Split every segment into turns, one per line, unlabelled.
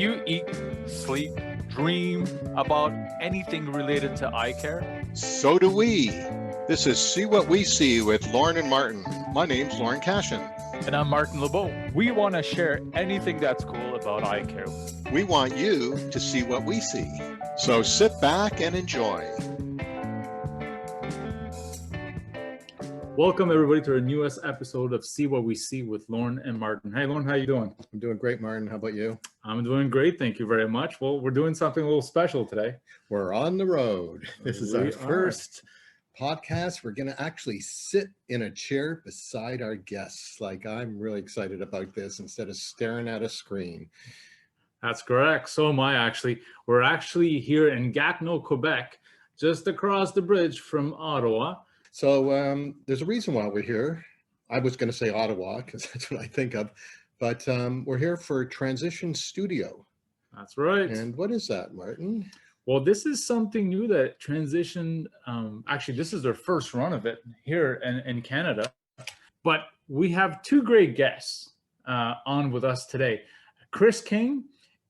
you eat, sleep, dream about anything related to eye care?
So do we. This is See What We See with Lauren and Martin. My name's Lauren Cashin.
And I'm Martin LeBeau. We want to share anything that's cool about eye care.
We want you to see what we see. So sit back and enjoy.
Welcome everybody to our newest episode of See What We See with Lauren and Martin. Hey Lauren, how you doing?
I'm doing great, Martin. How about you?
I'm doing great, thank you very much. Well, we're doing something a little special today.
We're on the road. This is our first podcast. We're going to actually sit in a chair beside our guests. Like, I'm really excited about this instead of staring at a screen.
That's correct. So am I actually. We're actually here in Gatineau, Quebec, just across the bridge from Ottawa.
So there's a reason why we're here. I was going to say Ottawa because that's what I think of, but we're here for Transition Studio.
That's right.
And what is that, Martin?
Well, this is something new that Transition, actually, this is their first run of it here in Canada. But we have two great guests on with us today, Chris King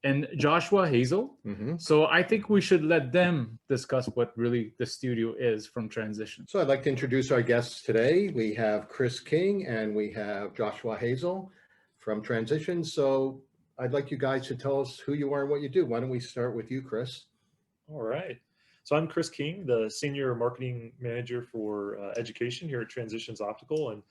and Joshua Hazle.
Mm-hmm.
So I think we should let them discuss what really the studio is from Transition.
So I'd like to introduce our guests today. We have Chris King and we have Joshua Hazle from Transition. So I'd like you guys to tell us who you are and what you do. Why don't we start with you, Chris?
All right. So I'm Chris King, the Senior Marketing Manager for Education here at Transitions Optical. And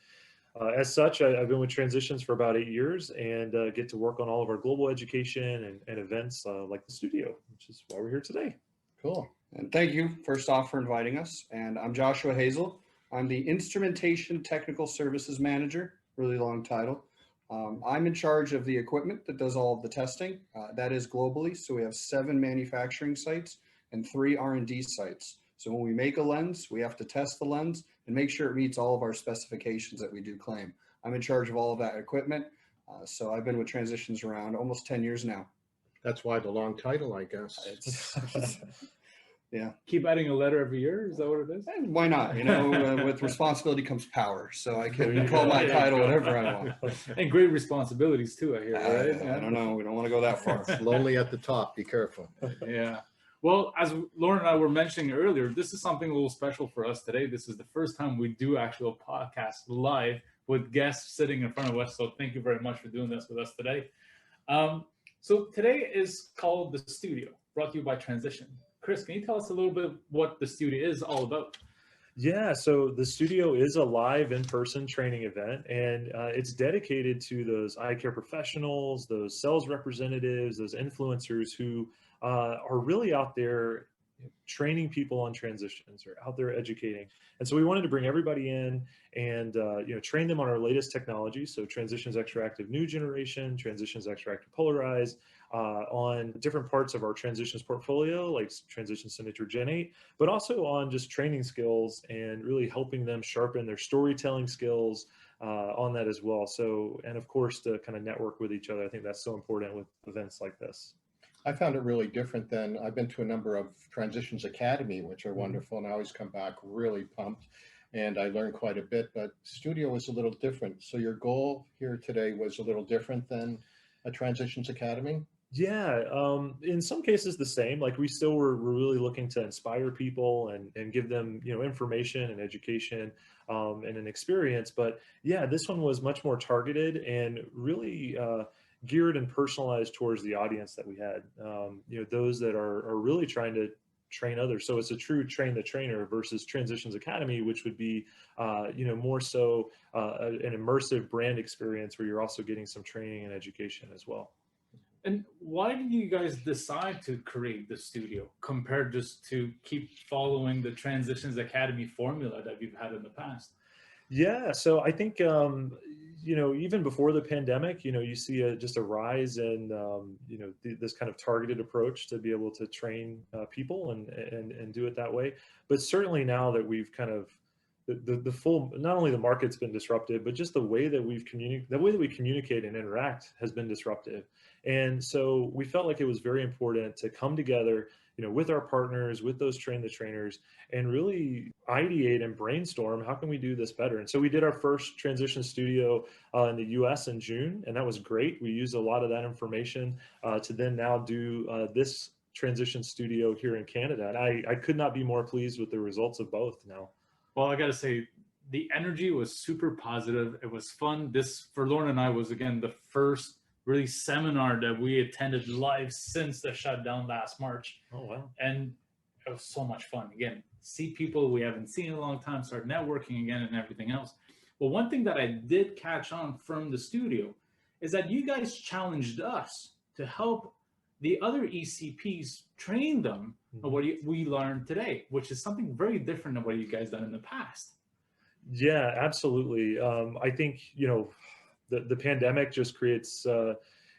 as such, I've been with Transitions for about 8 years and get to work on all of our global education and events like the studio, which is why we're here today.
Cool.
And thank you, first off, for inviting us. And I'm Joshua Hazle. I'm the Instrumentation Technical Services Manager, really long title. I'm in charge of the equipment that does all of the testing. That is globally. So we have 7 manufacturing sites and 3 R&D sites. So when we make a lens, we have to test the lens and make sure it meets all of our specifications that we do claim. I'm in charge of all of that equipment. So I've been with Transitions around almost 10 years now.
That's why the long title, I guess.
Yeah.
Keep adding a letter every year? Is that what it is?
And why not? You know, with responsibility comes power. So I can call my title whatever I want.
And great responsibilities too, I hear, right?
I don't know. We don't want to go that far.
It's lonely at the top. Be careful.
Yeah. Well, as Lauren and I were mentioning earlier, this is something a little special for us today. This is the first time we do actual podcast live with guests sitting in front of us. So thank you very much for doing this with us today. So today is called The Studio, brought to you by Transition. Chris, can you tell us a little bit what the studio is all about?
Yeah, so the studio is a live in-person training event, and it's dedicated to those eye care professionals, those sales representatives, those influencers who are really out there training people on transitions or out there educating. And so we wanted to bring everybody in and train them on our latest technology. So Transitions Extra-Active New Generation, Transitions Extra-Active Polarize, on different parts of our Transitions portfolio, like Transitions Signature Gen 8, but also on just training skills and really helping them sharpen their storytelling skills on that as well. So, and of course, to kind of network with each other. I think that's so important with events like this.
I found it really different than I've been to a number of Transitions Academy, which are wonderful, and I always come back really pumped, and I learned quite a bit, but studio was a little different. So your goal here today was a little different than a Transitions Academy?
Yeah, in some cases the same. Like we still were really looking to inspire people and give them, information and education and an experience. But yeah, this one was much more targeted and really geared and personalized towards the audience that we had. Those that are really trying to train others. So it's a true train the trainer versus Transitions Academy, which would be, more so an immersive brand experience where you're also getting some training and education as well.
And why did you guys decide to create the studio compared just to keep following the Transitions Academy formula that you've had in the past?
Yeah, so I think, even before the pandemic, you see just a rise in, this kind of targeted approach to be able to train people and do it that way. But certainly now that we've kind of the full, not only the market's been disrupted, but just the way that we communicate and interact has been disruptive. And so we felt like it was very important to come together, with our partners, with those train the trainers, and really ideate and brainstorm, how can we do this better? And so we did our first transition studio in the US in June, and that was great. We used a lot of that information to then now do this transition studio here in Canada. And I could not be more pleased with the results of both now.
Well, I got to say, the energy was super positive. It was fun. This, for Lauren and I, was, again, the first really seminar that we attended live since the shutdown last March.
Oh, wow.
And it was so much fun. Again, see people we haven't seen in a long time, start networking again and everything else. Well, one thing that I did catch on from the studio is that you guys challenged us to help the other ECPs train them on what we learned today, which is something very different than what you guys done in the past.
Yeah, absolutely. I think, the pandemic just creates,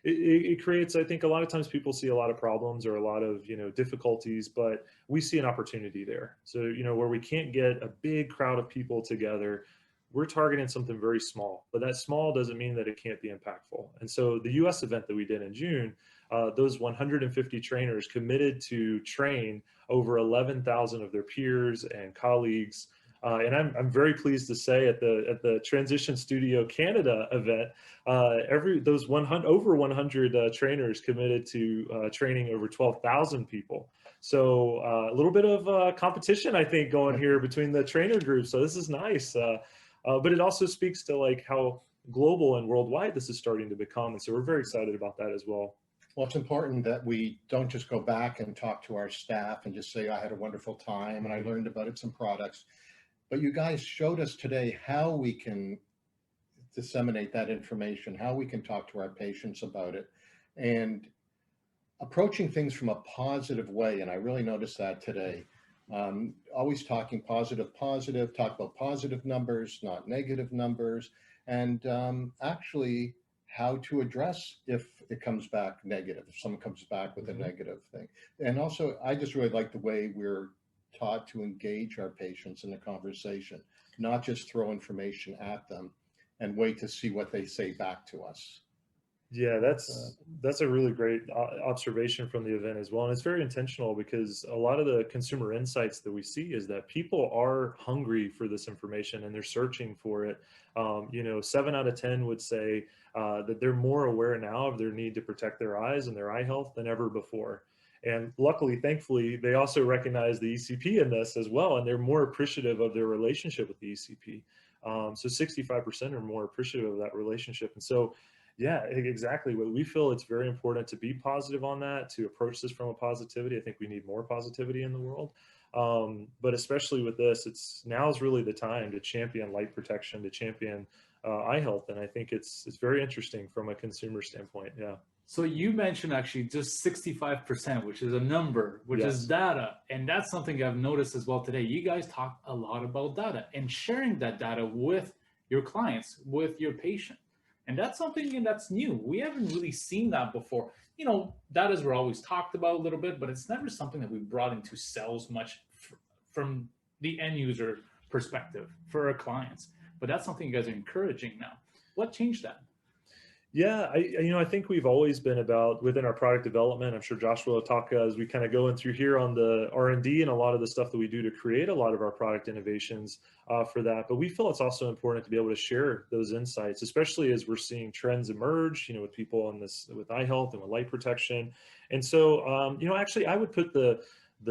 it creates, I think a lot of times people see a lot of problems or a lot of, difficulties, but we see an opportunity there. So, where we can't get a big crowd of people together, we're targeting something very small, but that small doesn't mean that it can't be impactful. And so the US event that we did in June, those 150 trainers committed to train over 11,000 of their peers and colleagues. And I'm very pleased to say at the Transition Studio Canada event, over 100 trainers committed to training over 12,000 people. So a little bit of competition, I think, going here between the trainer groups. So this is nice. But it also speaks to like how global and worldwide this is starting to become. And so we're very excited about that as well.
Well, it's important that we don't just go back and talk to our staff and just say, I had a wonderful time and I learned about some products. But you guys showed us today how we can disseminate that information, how we can talk to our patients about it, and approaching things from a positive way. And I really noticed that today. Always talking positive, talk about positive numbers, not negative numbers, and actually how to address if it comes back negative, if someone comes back with a negative thing. And also, I just really like the way we're taught to engage our patients in the conversation, not just throw information at them and wait to see what they say back to us.
Yeah, that's a really great observation from the event as well. And it's very intentional because a lot of the consumer insights that we see is that people are hungry for this information and they're searching for it. 7 out of 10 would say that they're more aware now of their need to protect their eyes and their eye health than ever before. And luckily, thankfully, they also recognize the ECP in this as well, and they're more appreciative of their relationship with the ECP. So 65% are more appreciative of that relationship. And so, yeah, exactly. What we feel it's very important to be positive on that, to approach this from a positivity. I think we need more positivity in the world. But especially with this, now is really the time to champion light protection, to champion eye health. And I think it's very interesting from a consumer standpoint. Yeah.
So you mentioned actually just 65%, which is a number, which is data. And that's something I've noticed as well today. You guys talk a lot about data and sharing that data with your clients, with your patient. And that's something that's new. We haven't really seen that before. Data were always talked about a little bit, but it's never something that we brought into sales much from the end user perspective for our clients. But that's something you guys are encouraging now. What changed that?
Yeah, I think we've always been about within our product development. I'm sure Joshua will talk as we kind of go in through here on the R&D and a lot of the stuff that we do to create a lot of our product innovations for that. But we feel it's also important to be able to share those insights, especially as we're seeing trends emerge, with people on this, with eye health and with light protection. And so, actually, I would put the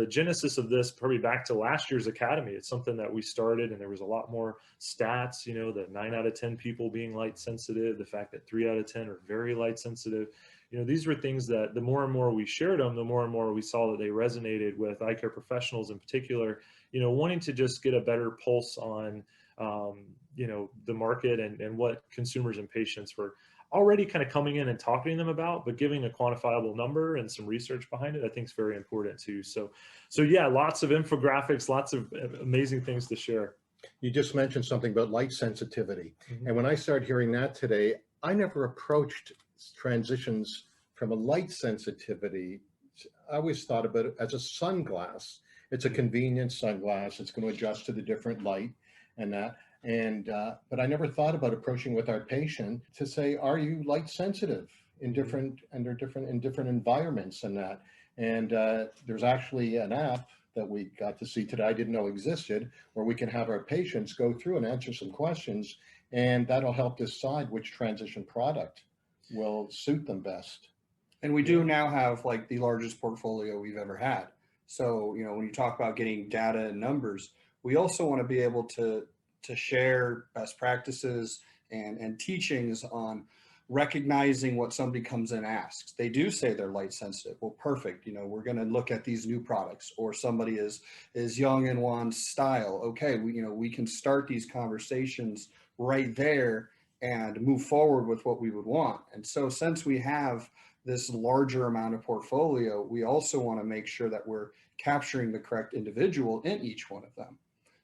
genesis of this probably back to last year's academy. It's something that we started and there was a lot more stats, the 9 out of 10 people being light sensitive, the fact that 3 out of 10 are very light sensitive. These were things that the more and more we shared them, the more and more we saw that they resonated with eye care professionals in particular, wanting to just get a better pulse on, the market and what consumers and patients were already kind of coming in and talking to them about, but giving a quantifiable number and some research behind it, I think is very important too. So yeah, lots of infographics, lots of amazing things to share.
You just mentioned something about light sensitivity. And when I started hearing that today, I never approached transitions from a light sensitivity. I always thought about it as a sunglass. It's a convenient sunglass. It's going to adjust to the different light. and that. And but I never thought about approaching with our patient to say, are you light sensitive in different in different environments and that. And there's actually an app that we got to see today I didn't know existed, where we can have our patients go through and answer some questions, and that'll help decide which transition product will suit them best.
And we do now have like the largest portfolio we've ever had. So, you know, when you talk about getting data and numbers, we also want to be able to share best practices and teachings on recognizing what somebody comes in and asks. They do say they're light sensitive. Well, perfect. You know, we're going to look at these new products. Or somebody is young and wants style. Okay, we can start these conversations right there and move forward with what we would want. And so since we have this larger amount of portfolio, we also want to make sure that we're capturing the correct individual in each one of them.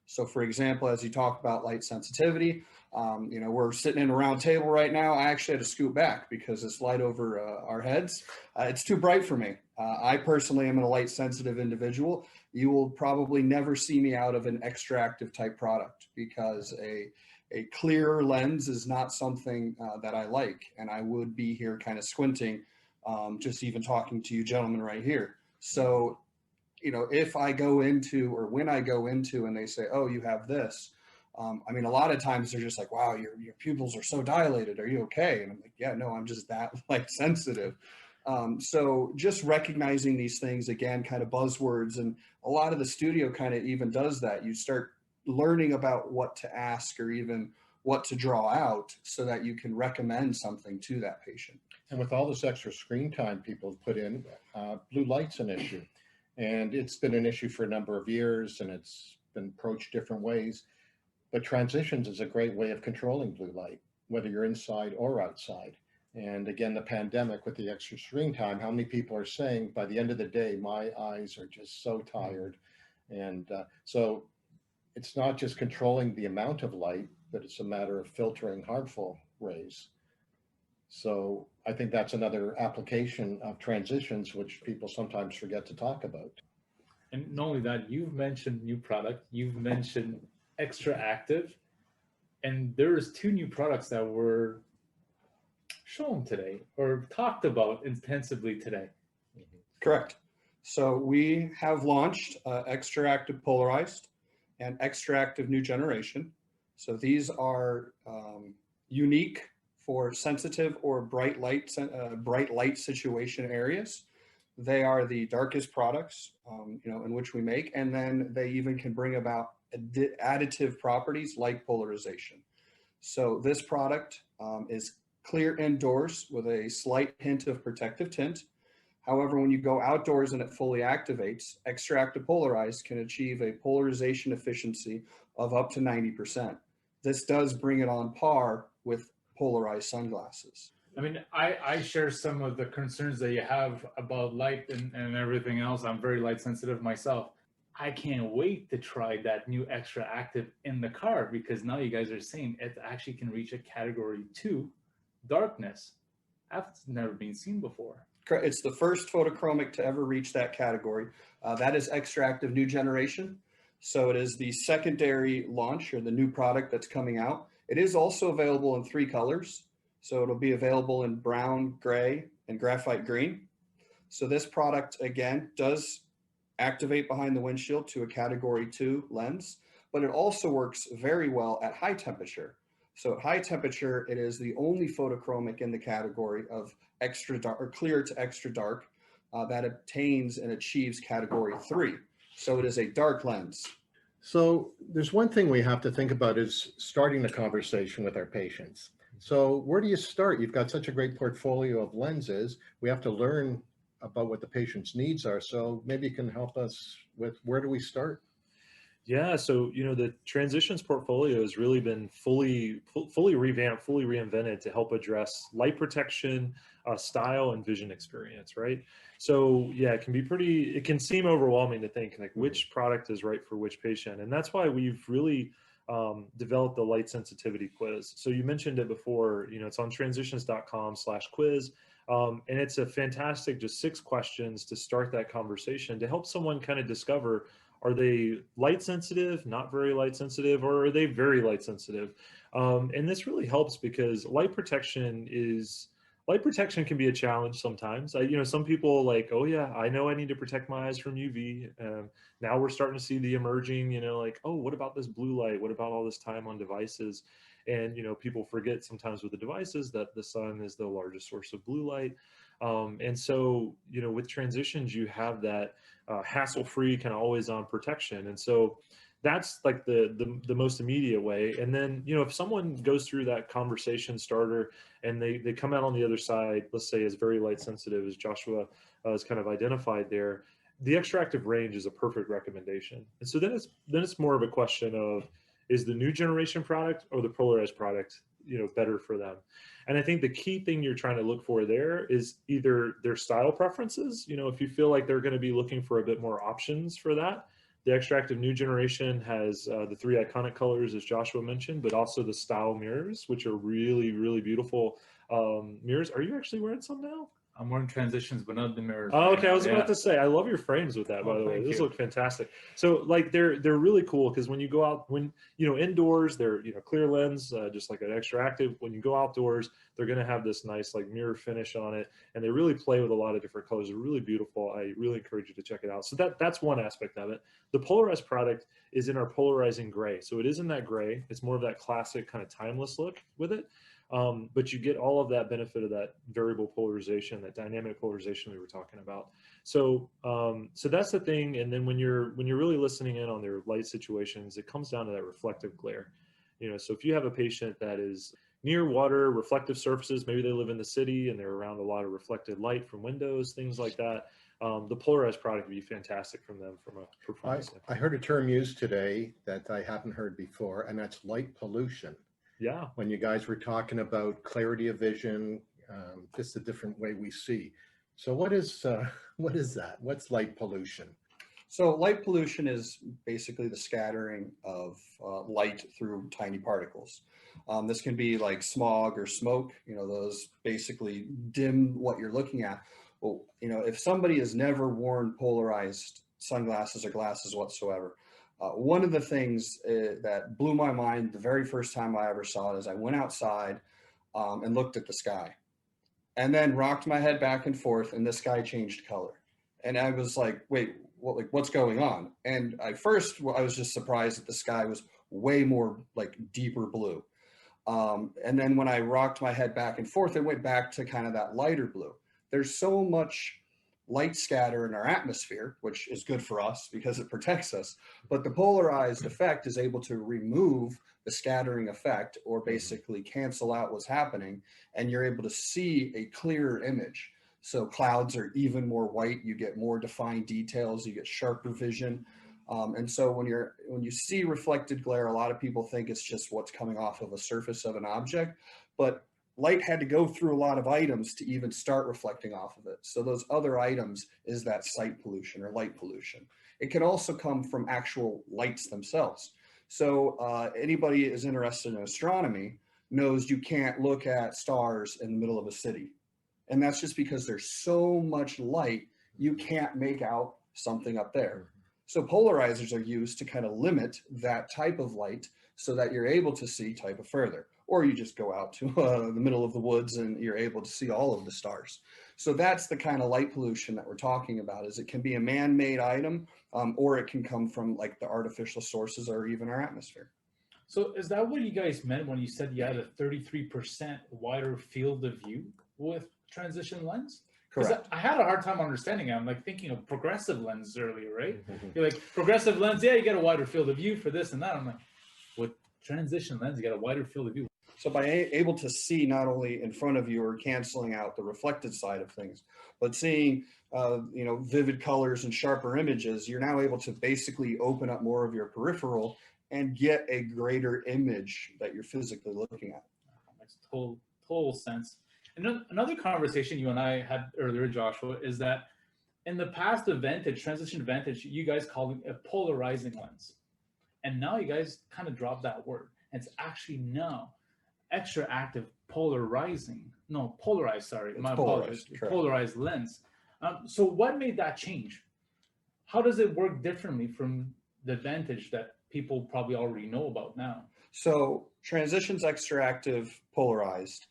So for example, as you talk about light sensitivity, we're sitting in a round table right now. I actually had to scoot back because this light over our heads, it's too bright for me. I personally am a light sensitive individual. You will probably never see me out of an extra active type product because a clear lens is not something that I like. And I would be here kind of squinting, just even talking to you gentlemen right here. So, you know, if I go into, or when I go into and they say, oh, you have this, I mean, a lot of times they're just like, wow, your pupils are so dilated. Are you okay? And I'm like, yeah, no, I'm just that light sensitive. So just recognizing these things, again, kind of buzzwords, and a lot of the studio kind of even does that. You start learning about what to ask or even what to draw out so that you can recommend something to that patient.
And with all this extra screen time people have put in, blue light's an issue. And it's been an issue for a number of years, and it's been approached different ways. But transitions is a great way of controlling blue light, whether you're inside or outside. And again, the pandemic with the extra screen time, how many people are saying, by the end of the day, my eyes are just so tired. And so it's not just controlling the amount of light, but it's a matter of filtering harmful rays. So I think that's another application of transitions, which people sometimes forget to talk about.
And not only that, you've mentioned new product, you've mentioned extra active, and there's 2 new products that were shown today or talked about intensively today.
Correct. So we have launched extra active polarized and extra active new generation. So these are unique for sensitive or bright light situation areas. They are the darkest products, in which we make, and then they even can bring about additive properties like polarization. So this product is clear indoors with a slight hint of protective tint. However, when you go outdoors and it fully activates, extra active polarized can achieve a polarization efficiency of up to 90%. This does bring it on par with polarized sunglasses.
I mean, I share some of the concerns that you have about light and everything else. I'm very light sensitive myself. I can't wait to try that new extra active in the car, because now you guys are saying it actually can reach a category 2 darkness. That's never been seen before.
It's the first photochromic to ever reach that category. That is extra active new generation. So it is the secondary launch, or the new product that's coming out. It is also available in 3 colors. So it'll be available in brown, gray, and graphite green. So this product, again, does activate behind the windshield to a category 2 lens, but it also works very well at high temperature. So at high temperature, it is the only photochromic in the category of extra dark, or clear to extra dark, that obtains and achieves category 3. So it is a dark lens.
So there's one thing we have to think about, is starting the conversation with our patients. So where do you start? You've got such a great portfolio of lenses. We have to learn about what the patient's needs are. So maybe you can help us with, where do we start?
Yeah, so the transitions portfolio has really been fully revamped, fully reinvented to help address light protection, style, and vision experience, right? So yeah, it can seem overwhelming to think like which product is right for which patient, and that's why we've really developed the light sensitivity quiz. So you mentioned it before, it's on transitions.com/quiz. And it's a fantastic, just 6 questions to start that conversation to help someone kind of discover, Are they light sensitive, not very light sensitive, or are they very light sensitive? And this really helps because light protection can be a challenge sometimes. Some people like, oh yeah, I know I need to protect my eyes from UV. Now we're starting to see the emerging, like, oh, what about this blue light? What about all this time on devices? And, people forget sometimes with the devices that the sun is the largest source of blue light. And so, with transitions, you have that hassle-free kind of always-on protection. And so that's like the most immediate way. And then, if someone goes through that conversation starter and they come out on the other side, let's say as very light sensitive as Joshua has kind of identified there, the extractive range is a perfect recommendation. And so then it's more of a question of, is the new generation product or the polarized product, better for them? And I think the key thing you're trying to look for there is either their style preferences. If you feel like they're going to be looking for a bit more options for that, the extractive new generation has the 3 iconic colors, as Joshua mentioned, but also the style mirrors, which are really, really beautiful mirrors. Are you actually wearing some now?
I'm wearing transitions, but not the mirrors.
Oh, okay.
Right,
I was about to say, I love your frames with that, by the way.
Thank
Those
you.
look fantastic. So like they're really cool because when you go out, indoors, they're, clear lens, just like an extractive. When you go outdoors, they're going to have this nice like mirror finish on it. And they really play with a lot of different colors. They're really beautiful. I really encourage you to check it out. So that's one aspect of it. The polarized product is in our polarizing gray. So it isn't that gray. It's more of that classic kind of timeless look with it. But you get all of that benefit of that variable polarization, that dynamic polarization we were talking about. So that's the thing. And then when you're really listening in on their light situations, it comes down to that reflective glare. So if you have a patient that is near water, reflective surfaces, maybe they live in the city and they're around a lot of reflected light from windows, things like that, the polarized product would be fantastic from them from a performance.
I heard a term used today that I haven't heard before, and that's light pollution.
Yeah.
When you guys were talking about clarity of vision, just a different way we see. So what is that? What's light pollution?
So light pollution is basically the scattering of light through tiny particles. This can be like smog or smoke, those basically dim what you're looking at. Well, if somebody has never worn polarized sunglasses or glasses whatsoever, one of the things that blew my mind the very first time I ever saw it is I went outside and looked at the sky and then rocked my head back and forth and the sky changed color. And I was like, wait, what's going on? And I was just surprised that the sky was way more like deeper blue. And then when I rocked my head back and forth, it went back to kind of that lighter blue. There's so much light scatter in our atmosphere, which is good for us because it protects us. But the polarized effect is able to remove the scattering effect or basically cancel out what's happening. And you're able to see a clearer image. So clouds are even more white. You get more defined details. You get sharper vision. And so when you see reflected glare, a lot of people think it's just what's coming off of a surface of an object, but light had to go through a lot of items to even start reflecting off of it. So those other items is that sight pollution or light pollution. It can also come from actual lights themselves. So anybody is interested in astronomy knows you can't look at stars in the middle of a city. And that's just because there's so much light, you can't make out something up there. So polarizers are used to kind of limit that type of light so that you're able to see type of further. Or you just go out to the middle of the woods and you're able to see all of the stars. So that's the kind of light pollution that we're talking about, is it can be a man-made item or it can come from like the artificial sources or even our atmosphere.
So is that what you guys meant when you said you had a 33% wider field of view with transition lens?
Correct.
I had a hard time understanding it. I'm like thinking of progressive lens earlier, right? You're like, progressive lens, yeah, you get a wider field of view for this and that. I'm like, with transition lens, you get a wider field of view.
So by able to see not only in front of you or canceling out the reflected side of things, but seeing vivid colors and sharper images, you're now able to basically open up more of your peripheral and get a greater image that you're physically looking at.
Makes total sense. And another conversation you and I had earlier, Joshua, is that in the past, the Vantage, transition Vantage, you guys called it a polarizing lens. And now you guys kind of dropped that word. And it's actually now extra active polarized, sorry.
It's
My
polarized,
apologies. Polarized lens. So what made that change? how does it work differently from the Vantage that people probably already know about now?
So Transitions Extractive Polarized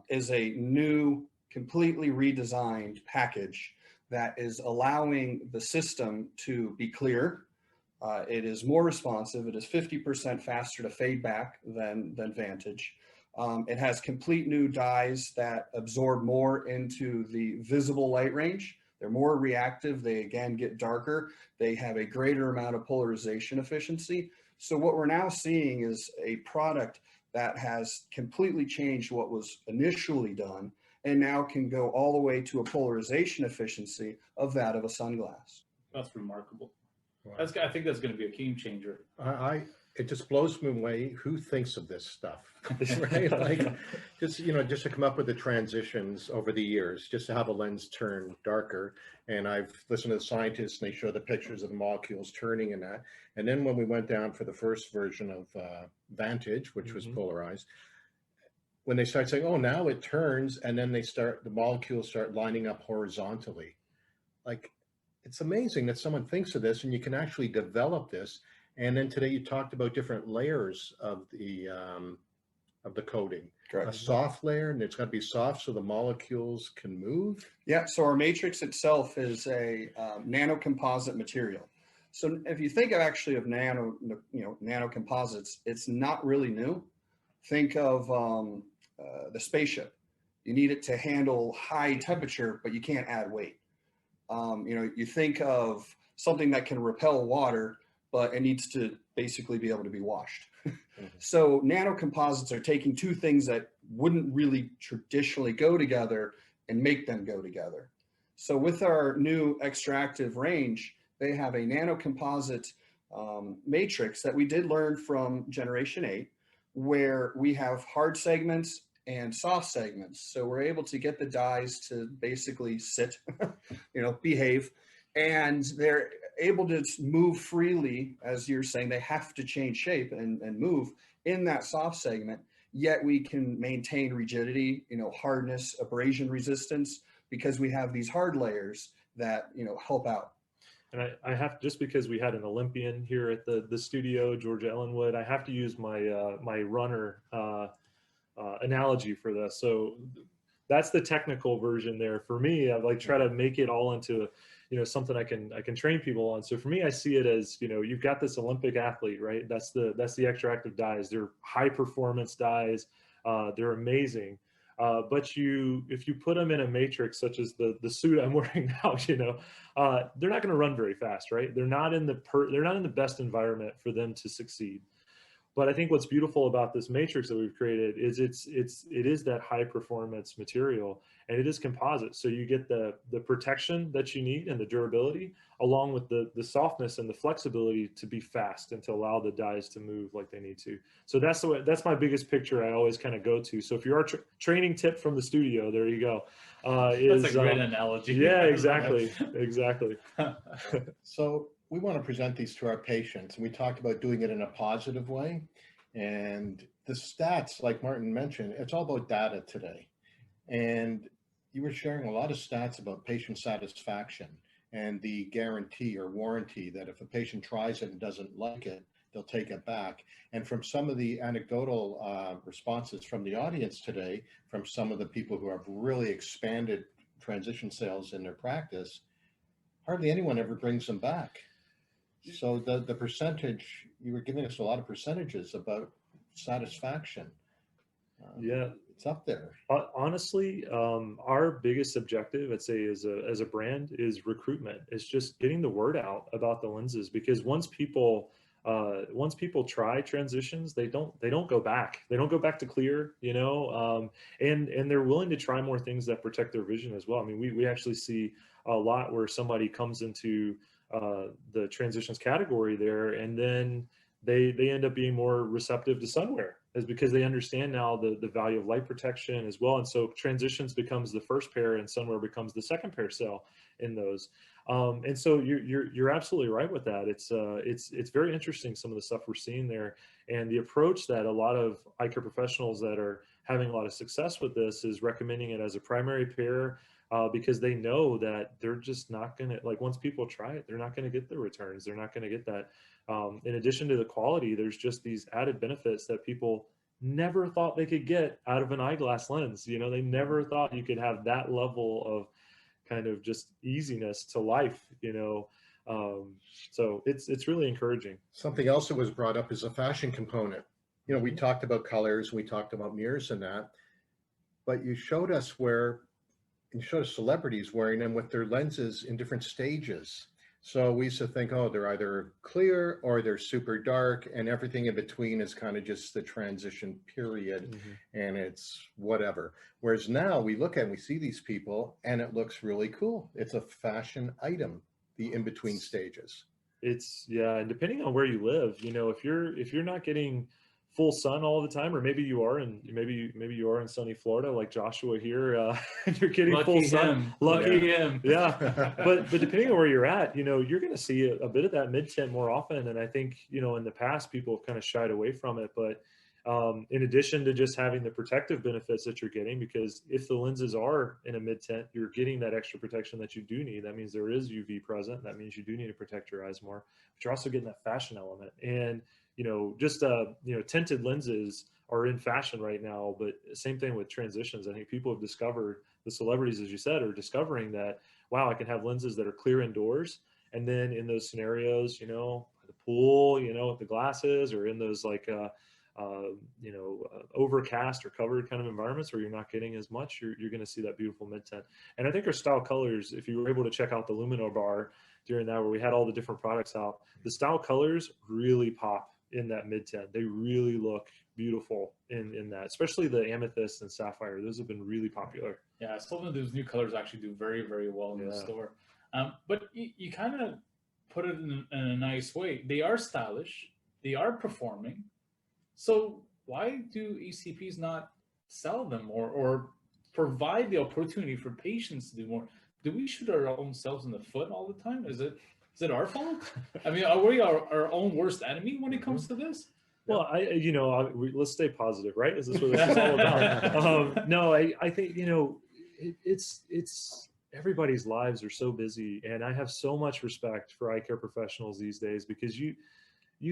is a new, completely redesigned package that is allowing the system to be clear. It is more responsive. It is 50% faster to fade back than Vantage. It has complete new dyes that absorb more into the visible light range. They're more reactive. They again get darker. They have a greater amount of polarization efficiency. So what we're now seeing is a product that has completely changed what was initially done and now can go all the way to a polarization efficiency of that of a sunglass.
That's remarkable.
Wow.
I think that's going to be a game changer.
It just blows me away. Who thinks of this stuff, right? Like, just to come up with the transitions over the years, just to have a lens turn darker. And I've listened to the scientists, and they show the pictures of the molecules turning and that. And then when we went down for the first version of Vantage, which was polarized, when they start saying, "Oh, now it turns," and then the molecules start lining up horizontally, like. It's amazing that someone thinks of this and you can actually develop this. And then today you talked about different layers of the coating.
Correct.
A soft layer, and it's got to be soft so the molecules can move.
Yeah, so our matrix itself is a nanocomposite material. So if you think of nanocomposites, it's not really new. Think of the spaceship. You need it to handle high temperature, but you can't add weight. You think of something that can repel water, but it needs to basically be able to be washed. So nanocomposites are taking two things that wouldn't really traditionally go together and make them go together. So with our new extractive range, they have a nanocomposite matrix that we did learn from Generation 8, where we have hard segments and soft segments. So we're able to get the dyes to basically sit, behave, and they're able to move freely. As you're saying, they have to change shape and move in that soft segment, yet we can maintain rigidity, hardness, abrasion resistance, because we have these hard layers that, help out.
And I have, just because we had an Olympian here at the studio, Georgia Ellenwood, I have to use my my runner analogy for this. So that's the technical version there. For me, I like try to make it all into something I can train people on. So for me, I see it as, you've got this Olympic athlete, right? That's the extractive dyes. They're high performance dyes. They're amazing. But if you put them in a matrix such as the suit I'm wearing now, they're not going to run very fast, right? They're not in the best environment for them to succeed. But I think what's beautiful about this matrix that we've created is it is that high performance material, and it is composite. So you get the protection that you need and the durability, along with the softness and the flexibility to be fast and to allow the dyes to move like they need to. So that's my biggest picture I always kind of go to. So if you're a training tip from the studio, there you go.
That's a great analogy.
Yeah, exactly. Exactly.
So we want to present these to our patients, and we talked about doing it in a positive way. And the stats, like Martin mentioned, it's all about data today. And you were sharing a lot of stats about patient satisfaction and the guarantee or warranty that if a patient tries it and doesn't like it, they'll take it back. And from some of the anecdotal responses from the audience today, from some of the people who have really expanded transition sales in their practice, hardly anyone ever brings them back. So the percentage, you were giving us a lot of percentages about satisfaction.
Yeah,
it's up there.
Honestly, our biggest objective, I'd say, as a brand, is recruitment. It's just getting the word out about the lenses, because once people try transitions, they don't go back. They don't go back to clear, and they're willing to try more things that protect their vision as well. I mean, we actually see a lot where somebody comes into the transitions category there, and then they end up being more receptive to sunwear, is because they understand now the value of light protection as well. And so transitions becomes the first pair and sunwear becomes the second pair sale in those. And so you're absolutely right with that. It's very interesting, some of the stuff we're seeing there, and the approach that a lot of eye care professionals that having a lot of success with this is recommending it as a primary pair, because they know that they're just not going to, like, once people try it, they're not going to get the returns. They're not going to get that. In addition to the quality, there's just these added benefits that people never thought they could get out of an eyeglass lens. You know, they never thought you could have that level of kind of just easiness to life, you know. So it's really encouraging.
Something else that was brought up is a fashion component. You know, we talked about colors, we talked about mirrors and that, but you showed us celebrities wearing them with their lenses in different stages. So we used to think, oh, they're either clear or they're super dark, and everything in between is kind of just the transition period, and it's whatever. Whereas now we look at and we see these people and it looks really cool. It's a fashion item, the in-between stages.
It's, yeah, and depending on where you live, you know, if you're not getting full sun all the time, or maybe you are in sunny Florida like Joshua here, and you're getting full sun. Lucky him. Yeah. But depending on where you're at, you know, you're going to see a bit of that mid tint more often. And I think, you know, in the past people have kind of shied away from it, but in addition to just having the protective benefits that you're getting, because if the lenses are in a mid tint, you're getting that extra protection that you do need. That means there is UV present. That means you do need to protect your eyes more, but you're also getting that fashion element. And you know, just you know, tinted lenses are in fashion right now, but same thing with transitions. I think people have discovered, the celebrities, as you said, are discovering that, wow, I can have lenses that are clear indoors, and then in those scenarios, you know, the pool, you know, with the glasses, or in those like you know, overcast or covered kind of environments where you're not getting as much, you're going to see that beautiful mid tint. And I think our style colors, if you were able to check out the Lumino bar during that, where we had all the different products out, the style colors really pop in that mid tint. They really look beautiful in that, especially the amethyst and sapphire. Those have been really popular.
Yeah, some of those new colors actually do very, very well in the store. But you kind of put it in a nice way. They are stylish. They are performing. So why do ECPs not sell them or provide the opportunity for patients to do more? Do we shoot our own selves in the foot all the time? Is it our fault? I mean, are we our own worst enemy when it comes to this?
Well, you know, let's stay positive, right? Is this what this is all about? No, I think, you know, it's everybody's lives are so busy, and I have so much respect for eye care professionals these days, because you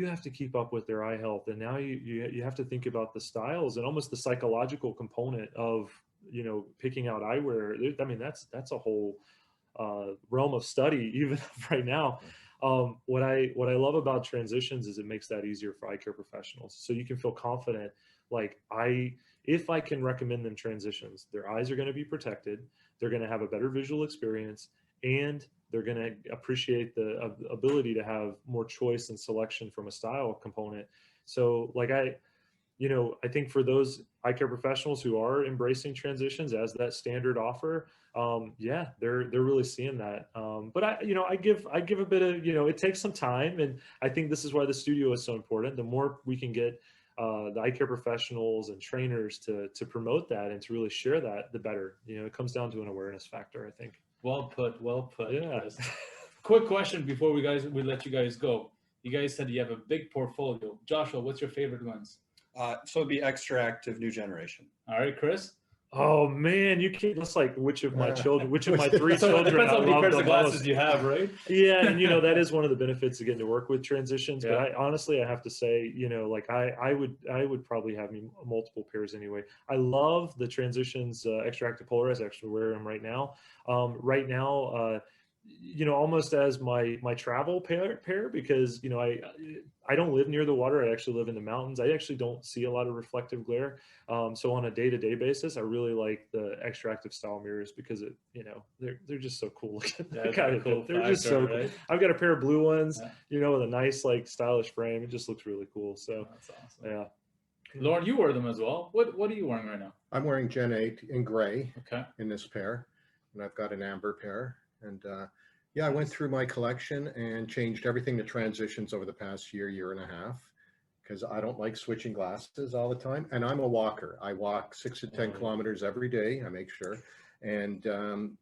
have to keep up with their eye health, and now you have to think about the styles and almost the psychological component of, you know, picking out eyewear. I mean, that's a whole realm of study even right now. What I love about transitions is it makes that easier for eye care professionals, so you can feel confident. Like, if I can recommend them transitions, their eyes are going to be protected, they're going to have a better visual experience, and they're going to appreciate the ability to have more choice and selection from a style component. So like you know, I think for those eye care professionals who are embracing transitions as that standard offer, yeah, they're really seeing that. But I give a bit of, you know, it takes some time, and I think this is why the studio is so important. The more we can get the eye care professionals and trainers to promote that and to really share that, the better. You know, it comes down to an awareness factor, I think.
Well put. Well put.
Yeah.
Quick question before we let you guys go. You guys said you have a big portfolio. Joshua, what's your favorite lens?
So it'd be extra active new generation.
All right, Chris.
Oh man, you can't. That's like which of my 3 children.
It depends
I
on the
love
pairs
the
of glasses
most.
you have, right?
Yeah, and you know, that is one of the benefits of getting to work with transitions.
Yeah.
But I honestly, I have to say, you know, like I would probably have multiple pairs anyway. I love the transitions extra active polarized. I actually wear them right now. You know, almost as my travel pair, because, you know, I don't live near the water. I actually live in the mountains. I actually don't see a lot of reflective glare. So on a day-to-day basis, I really like the extra active style mirrors, because it, you know, they're just so cool looking.
They're
Just so cool. I've got a pair of blue ones,
yeah,
you know, with a nice like stylish frame. It just looks really cool. So
that's awesome.
Yeah.
Lauren, you wear them as well. What are you wearing right now?
I'm wearing Gen 8 in gray.
Okay.
In this pair, and I've got an amber pair. And yeah, I went through my collection and changed everything to transitions over the past year and a half, because I don't like switching glasses all the time. And I'm a walker. I walk 6 to 10 kilometers every day. I make sure. And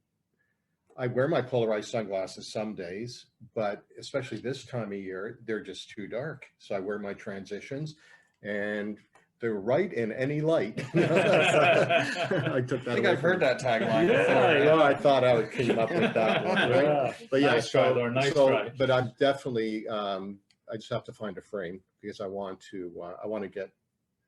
I wear my polarized sunglasses some days, but especially this time of year, they're just too dark. So I wear my transitions. And the right in any light. I took that.
I think I've heard that tagline
Yeah,
before.
Well, I thought I would came up with that one, right?
Yeah.
But yeah,
Nice try, Lauren. Nice try.
But I'm definitely, I just have to find a frame because I want to get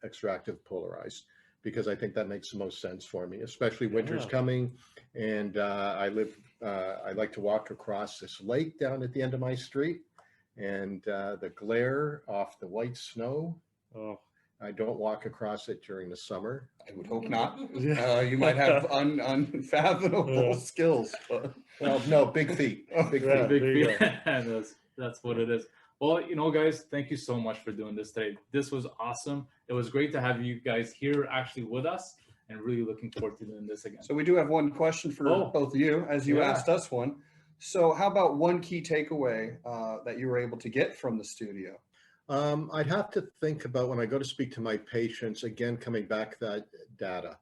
extractive polarized because I think that makes the most sense for me, especially winter's
Yeah.
coming. And I like to walk across this lake down at the end of my street and the glare off the white snow.
Oh.
I don't walk across it during the summer.
I would hope not.
Yeah.
You might have unfathomable
Yeah.
skills. But...
Well, no, big feet. Big
Yeah.
feet.
Big
there you
feet. That's what it is. Well, guys, thank you so much for doing this today. This was awesome. It was great to have you guys here actually with us and really looking forward to doing this again.
So we do have one question for both of you, as you
Yeah.
asked us one. So how about one key takeaway that you were able to get from the studio?
I'd have to think about when I go to speak to my patients, again, coming back that data,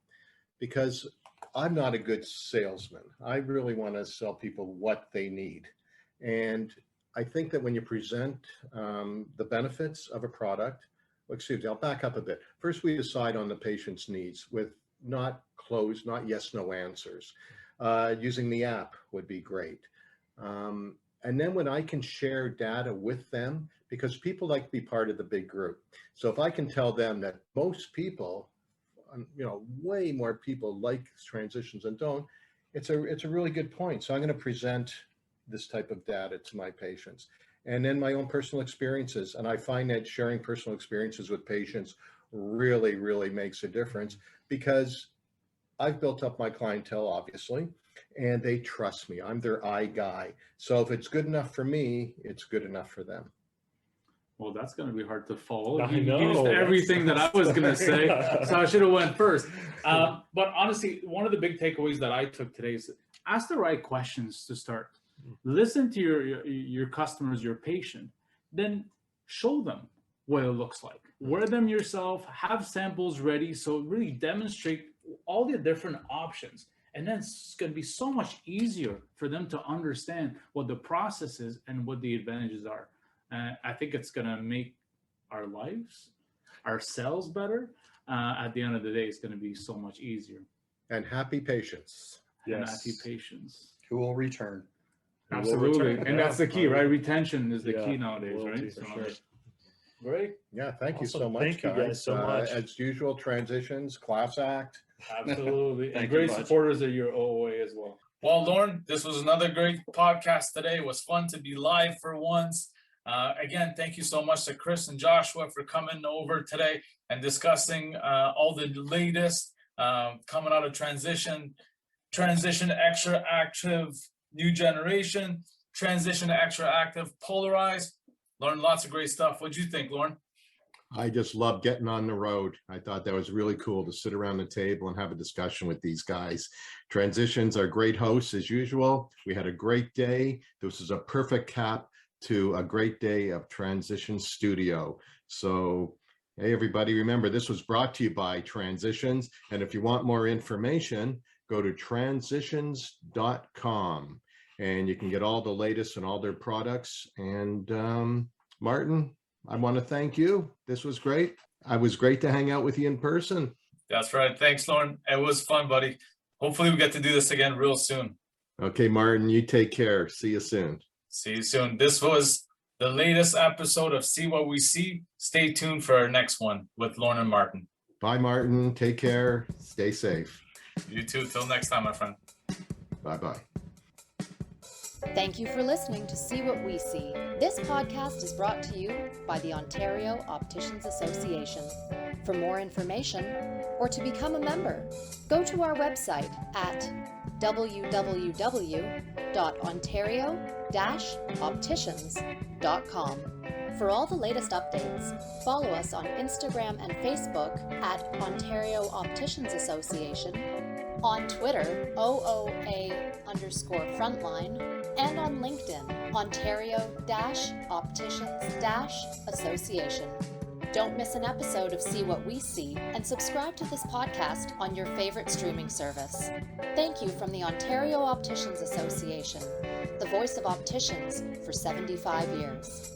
because I'm not a good salesman. I really want to sell people what they need. And I think that when you present the benefits of a product, I'll back up a bit. First, we decide on the patient's needs with not yes, no answers. Using the app would be great. And then when I can share data with them, because people like to be part of the big group. So if I can tell them that most people, way more people like transitions than don't, it's a really good point. So I'm going to present this type of data to my patients. And then my own personal experiences. And I find that sharing personal experiences with patients really, really makes a difference because I've built up my clientele, obviously, and they trust me. I'm their eye guy. So if it's good enough for me, it's good enough for them.
Well, that's going to be hard to follow.
I
You
know.
used everything that I was going to say, so I should have went first.
Yeah.
But honestly, one of the big takeaways that I took today is ask the right questions to start. Listen to your customers, your patient, then show them what it looks like. Wear them yourself, have samples ready, so really demonstrate all the different options. And then it's going to be so much easier for them to understand what the process is and what the advantages are. I think it's going to make our lives, our sales better. At the end of the day, it's going to be so much easier.
And happy patients.
And
Yes.
happy patients.
Who will return?
We will
Absolutely.
return.
And
Yeah.
that's the key, right? Retention is the
Yeah.
key nowadays,
Loyalty,
right?
for
So,
sure.
great.
Yeah, thank you
Awesome.
so much,
Thank you guys so much.
As usual, transitions, class act.
Absolutely.
Thank
And
you,
great
Bud.
supporters of your OOA as well. Well, Lauren, this was another great podcast today. It was fun to be live for once. Again, thank you so much to Chris and Joshua for coming over today and discussing all the latest coming out of transition extra active new generation, transition to extra active polarized. Learned lots of great stuff. What'd you think, Lauren?
I just love getting on the road. I thought that was really cool to sit around the table and have a discussion with these guys. Transitions are great hosts as usual. We had a great day. This is a perfect cap to a great day of Transition Studio. So, hey, everybody, remember this was brought to you by Transitions. And if you want more information, go to transitions.com and you can get all the latest and all their products. And Martin, I want to thank you. This was great. It was great to hang out with you in person.
That's right. Thanks, Lauren. It was fun, buddy. Hopefully we get to do this again real soon.
Okay, Martin, you take care. See you soon.
See you soon. This was the latest episode of See What We See. Stay tuned for our next one with Lauren and Martin.
Bye, Martin. Take care. Stay safe.
You too. Till next time, my friend.
Bye-bye.
Thank you for listening to See What We See. This podcast is brought to you by the Ontario Opticians Association. For more information or to become a member, go to our website at www.ontario-opticians.com. For all the latest updates, follow us on Instagram and Facebook at Ontario Opticians Association, on Twitter, OOA_frontline, and on LinkedIn, Ontario-Opticians-Association. Don't miss an episode of See What We See and subscribe to this podcast on your favorite streaming service. Thank you from the Ontario Opticians Association, the voice of opticians for 75 years.